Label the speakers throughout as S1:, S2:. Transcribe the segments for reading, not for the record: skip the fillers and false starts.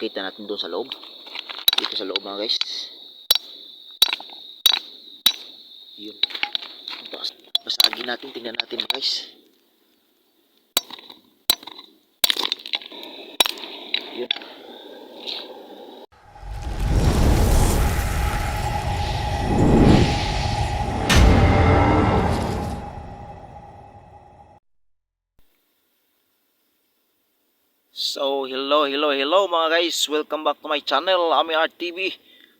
S1: Kita natin doon sa loob. Dito sa loob mga guys. Yun. Basagin natin. Tingnan natin mga guys. Yun. So, hello mga guys. Welcome back to my channel, Ami Art TV.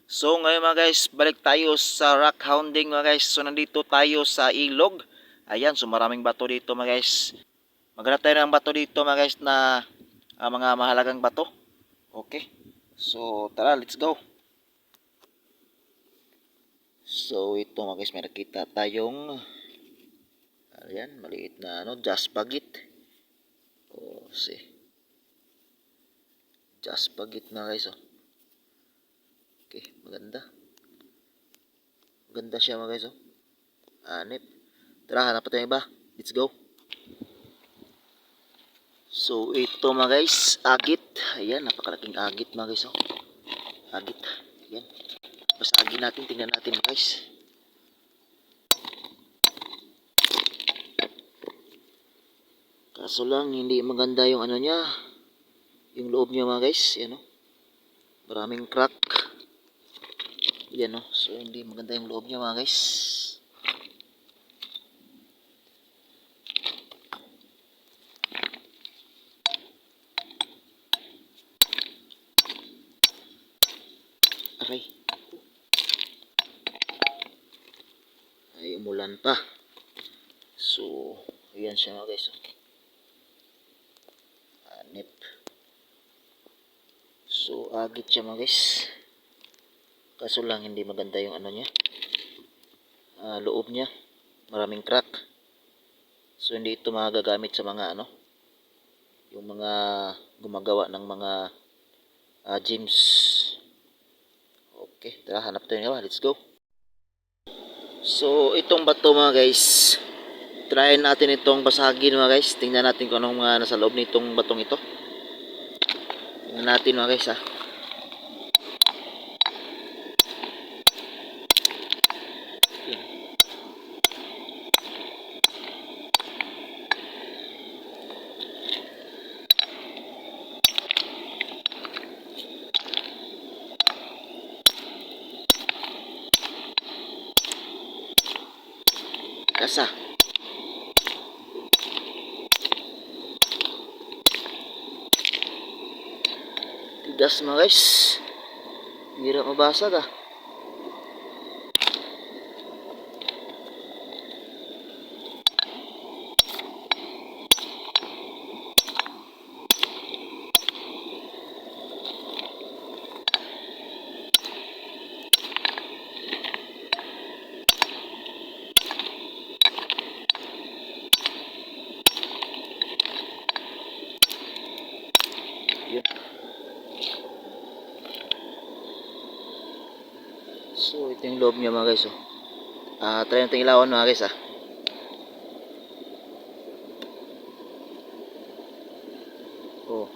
S1: So, ngayon mga guys, balik tayo sa rock hounding mga guys. So, nandito tayo sa ilog. Ayan, so maraming bato dito mga guys. Maghanap tayo ng bato dito mga guys na mga mahalagang bato. Okay. So, tara, let's go. So, ito mga guys, may nakita tayong ayan, maliit na jaspagit. Oh, see. Jaspagit na guys, oh. Okay, maganda. Maganda siya mga guys, oh. Anip. Tara, hanap pa tayo iba. Let's go. So, ito mga guys, agit. Ayan, napakalaking agit mga guys, oh. Agit. Ayan. Basagin natin, tingnan natin mga guys. Kaso lang, hindi maganda yung ano niya. Yung loob niya mga guys, yan, oh. Maraming crack. Yan, oh. So, hindi maganda yung loob niya mga guys. Aray. Ay, umulan pa. So, ayan siya mga guys, oh. Anip. So, agit siya mga guys. Kaso lang, hindi maganda yung ano niya. Loob niya. Maraming crack. So, hindi ito magagamit sa mga ano. Yung mga gumagawa ng mga gyms. Okay, tara, hanap tayo nga. Let's go. So, itong bato mga guys. Try natin itong basagin mga guys. Tingnan natin kung anong mga nasa loob nitong batong ito. Tingnan natin mga guys, ha. Kasa. Tigas mga guys. Hirap mabasag, ah. Yun. So, ito yung loob niya mga guys, oh. Try natin ilawan mga guys, ah. Oh.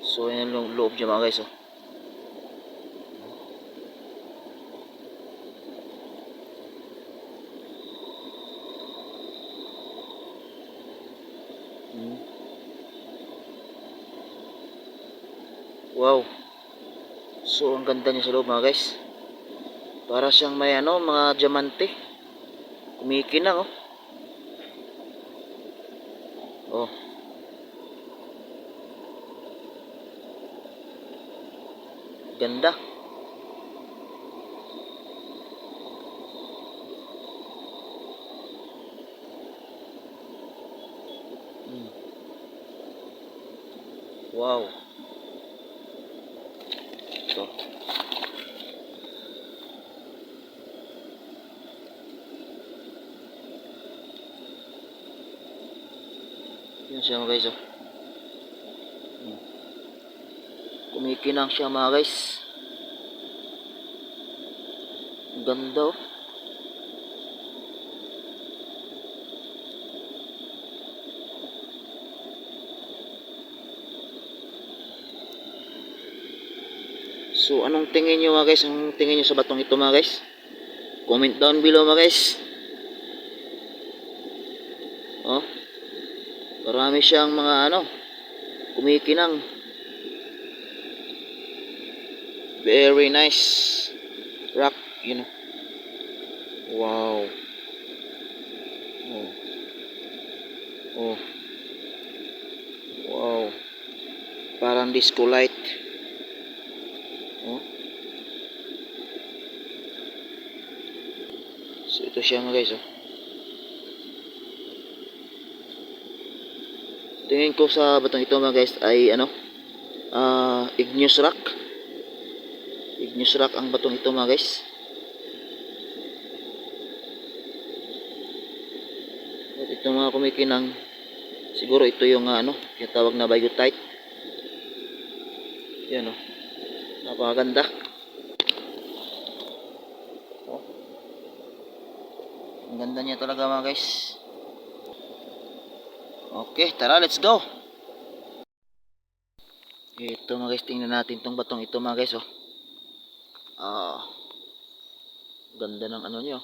S1: So, yan yung loob niya mga guys, oh. Wow. So, ang ganda niya sa loob mga guys. Para siyang may ano, mga diamante. Kumikinang, oh. Oh. Ganda. Wow. Ito. Yan siya mga guys, oh. Kumikinang siya mga guys. Ganda, oh. So anong tingin nyo mga guys? Anong tingin nyo sa batong ito mga guys? Comment down below mga guys. Oh, marami siyang mga kumikinang. Very nice rock, you know. Wow. Oh. Oh. Wow. Parang disco light. Oh. So ito siya mga guys, oh. Tingin ko sa batong ito mga guys ay igneous rock. Igneous rock ang batong ito mga guys. At ito mga kumikinang, siguro ito yung yung tawag na biotite. Yan oh. Napakaganda. Oh. Ang ganda niya talaga mga guys. Okay, tara, let's go. Ito mga guys, tingnan natin tong batong ito mga guys, oh. Ganda ng nyo.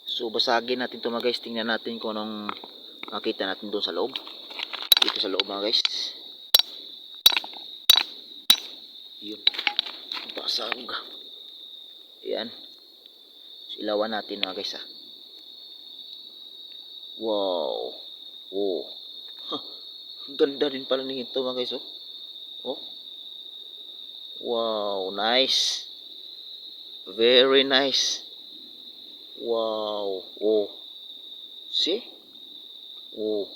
S1: So basagin natin ito mga guys. Tingnan natin kung anong makita natin doon sa loob. Dito sa loob mga guys. Yun. Basag. Ayan. So ilawan natin mga guys, ha. Wow. Oh. Ganda din pala nito mga guys, oh. Oh. Wow, nice. Very nice. Wow. Oh. See? Oh.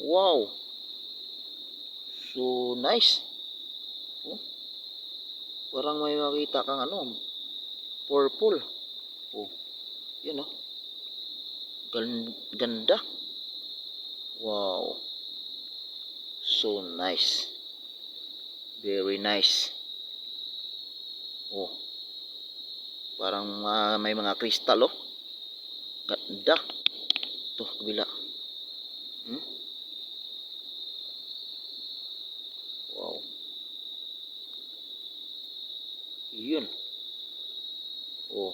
S1: Wow. So nice. Oh. Parang may makita kang purple. Oh. Yan oh. Ganda. Wow. So nice. Very nice. Oh. Parang may mga kristal, oh. Ganda. Ito, kabila. Wow. Yun. Oh.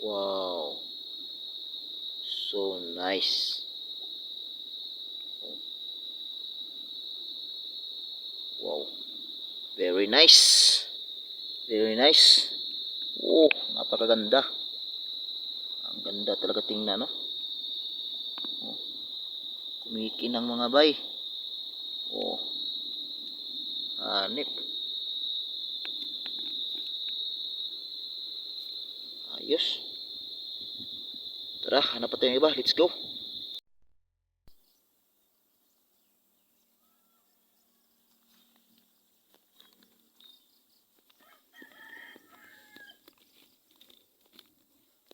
S1: Wow. So nice. Oh. Wow. Very nice. Very nice. Oh, napakaganda. Ang ganda talaga tingnan, no? Oh. Kumikinang mga bay. Oh. Hanip. Ayos. Tara, hanap pa tayo ng iba. Let's go.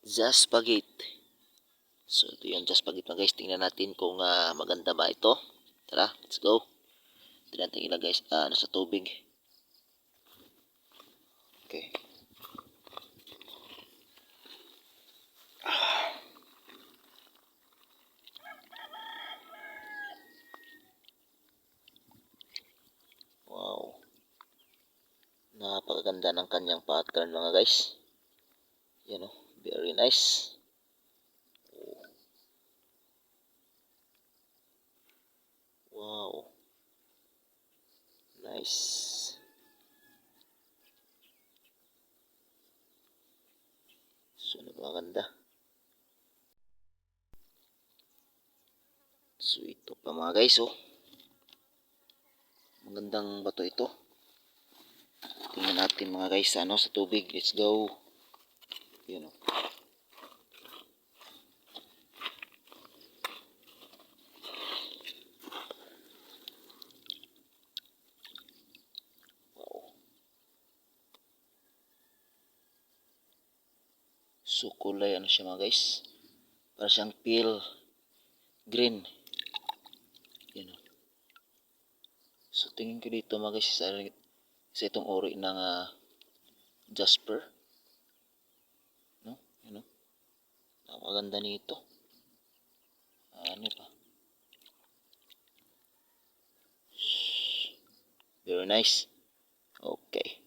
S1: Jaspagate. So ito yung jaspagate mga guys. Tingnan natin kung maganda ba ito. Tara, let's go. Tingnan natin ilagay sa tubig. Okay. Wow. Napakaganda ng kanyang pattern mga guys. Yan oh, very nice. Wow. Nice. So napakaganda. So ito pa mga guys, oh. Magandang bato ito. Tingnan natin mga guys sa tubig. Let's go. Yan oh. Wow. So kulay siya mga guys. Para siyang pale green. Yan oh. So tingin ko dito mga guys sa itong uri ng jasper. No? Yan oh. Napakaganda nito. Ano pa? Very nice. Okay.